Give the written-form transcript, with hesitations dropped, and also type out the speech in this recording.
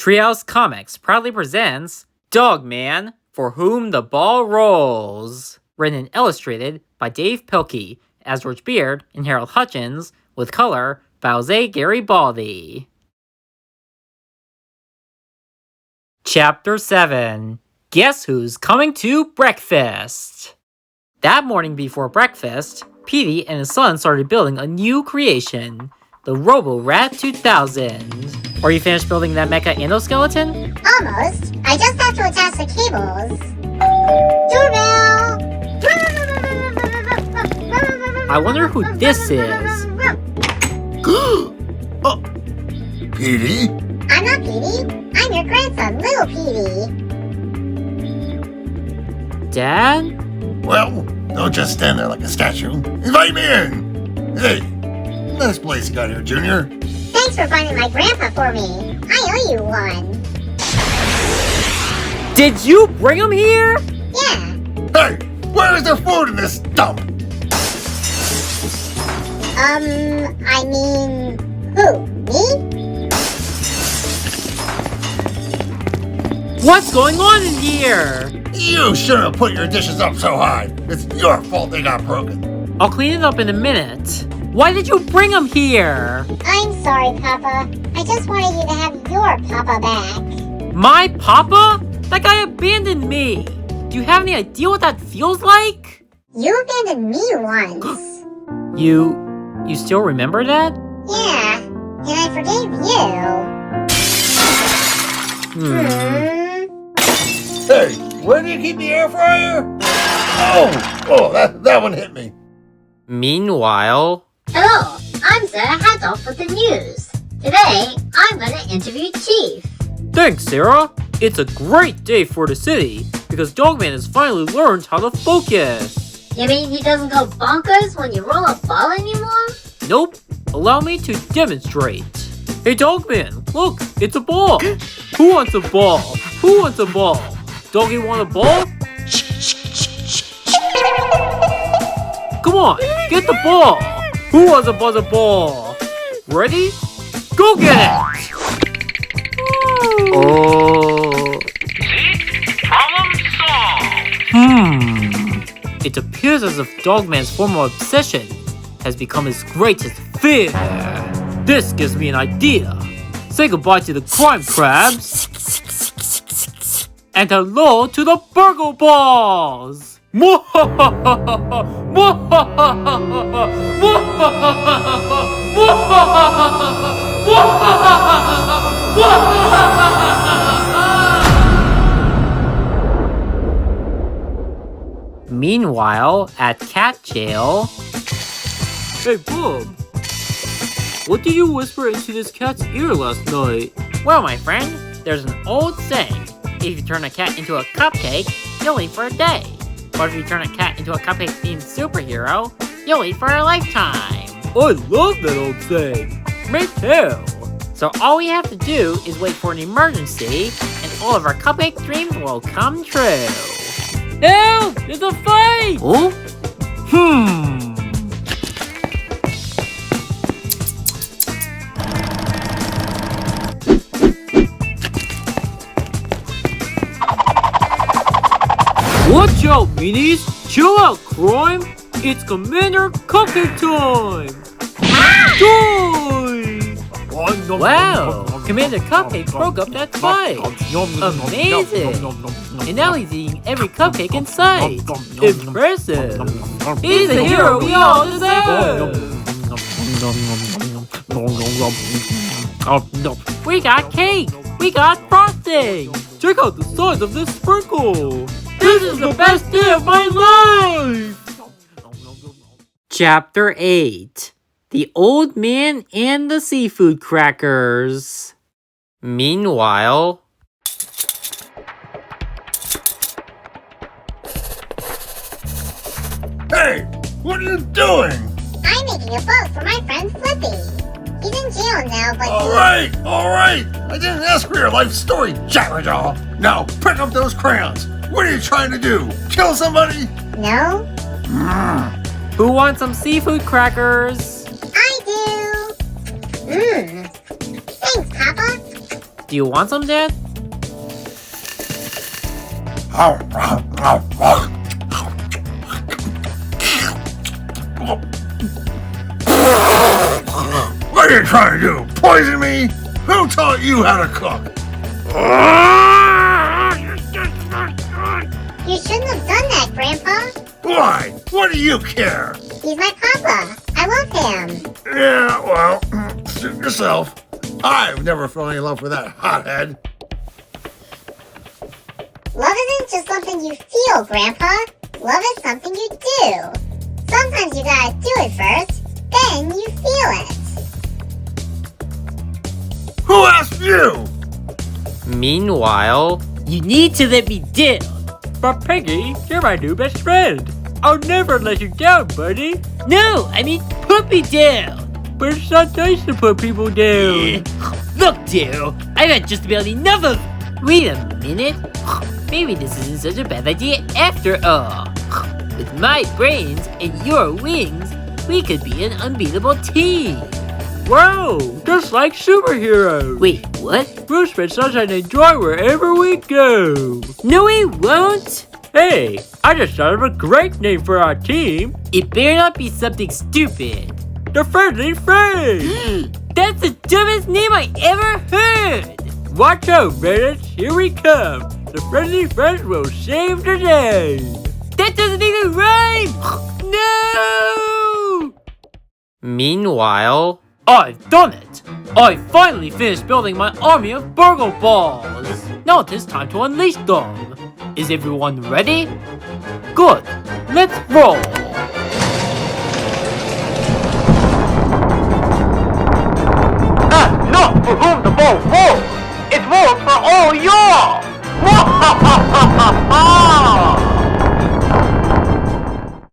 Treehouse Comics proudly presents Dogman, For Whom the Ball Rolls. Written and illustrated by Dav Pilkey as George Beard and Harold Hutchins, with color by Jose Garibaldi. Chapter 7. Guess Who's Coming to Breakfast? That morning before breakfast, Petey and his son started building a new creation, the Robo-Rat 2000. Are you finished building that mecha endoskeleton? Almost. I just have to attach the cables. Doorbell! I wonder who this is. Oh, Petey? I'm not Petey. I'm your grandson, Li'l Petey. Dad? Well, don't just stand there like a statue. Invite me in! Hey, nice place you got here, Junior. Thanks for finding my grandpa for me. I owe you one. Did you bring him here? Yeah. Hey, where is there food in this dump? I mean, who? Me? What's going on in here? You shouldn't have put your dishes up so high. It's your fault they got broken. I'll clean it up in a minute. Why did you bring him here? I'm sorry, Papa. I just wanted you to have your Papa back. My papa? That guy abandoned me. Do you have any idea what that feels like? You abandoned me once. You still remember that? Yeah, and I forgave you. Hey, where do you keep the air fryer? Oh, that one hit me. Meanwhile... Hello, I'm Sarah Hadoff with the news. Today, I'm going to interview Chief. Thanks, Sarah. It's a great day for the city, because Dogman has finally learned how to focus. You mean he doesn't go bonkers when you roll a ball anymore? Nope. Allow me to demonstrate. Hey, Dogman, look, it's a ball. Who wants a ball? Who wants a ball? Doggy want a ball? Come on, get the ball. Who wants a buzzer ball? Ready? Go get it! Oh. Problem solved. It appears as if Dogman's former obsession has become his greatest fear. This gives me an idea. Say goodbye to the crime crabs. And hello to the burgle balls. Meanwhile, at cat jail... Hey, Bob. What did you whisper into this cat's ear last night? Well, my friend, there's an old saying. If you turn a cat into a cupcake, you'll eat for a day. But if you turn a cat into a cupcake-themed superhero, you'll eat for a lifetime. I love that old saying. Me too. So all we have to do is wait for an emergency, and all of our cupcake dreams will come true. Help! There's a fight! Oh? Watch out, meanies! Chill out, crime! It's Commander Cupcake time! Die! Wow! Commander Cupcake broke up that fight! Amazing! And now he's eating every cupcake in sight! Impressive! He's the hero we all deserve! We got cake! We got frosting! Check out the size of this sprinkle! This is the best day of my life! Chapter 8. The Old Man and the Seafood Crackers. Meanwhile... Hey, what are you doing? I'm making a boat for my friend Flippy. He's in jail now, but All right. I didn't ask for your life story, Jabberjaw. Now, pick up those crayons. What are you trying to do? Kill somebody? No, Who wants some seafood crackers? I do. Thanks, Papa. Do Do you want some, Dad? What are you trying to do? Poison me? Who taught you how to cook? You shouldn't have done that, Grandpa. Why? What do you care? He's my papa. I love him. Yeah, well, suit yourself. I've never fallen in love with that hothead. Love isn't just something you feel, Grandpa. Love is something you do. Sometimes you gotta do it first, then you feel it. Who asked you? Meanwhile, you need to let me down. But Peggy, you're my new best friend. I'll never let you down, buddy. No, I mean put me down. But it's not nice to put people down. Look, Daryl, I've had just about enough of... Wait a minute. Maybe this isn't such a bad idea after all. With my brains and your wings, we could be an unbeatable team. Wow, just like superheroes. Wait, what? We'll spread sunshine and joy wherever we go. No, we won't. Hey, I just thought of a great name for our team. It better not be something stupid. The Friendly Friends. That's the dumbest name I ever heard. Watch out, Reddit. Here we come. The Friendly Friends will save the day. That doesn't even rhyme. No. Meanwhile, I've done it! I finally finished building my army of burgle balls! Now it is time to unleash them! Is everyone ready? Good! Let's roll! That's not for whom the ball rolls! It rolls for all y'all!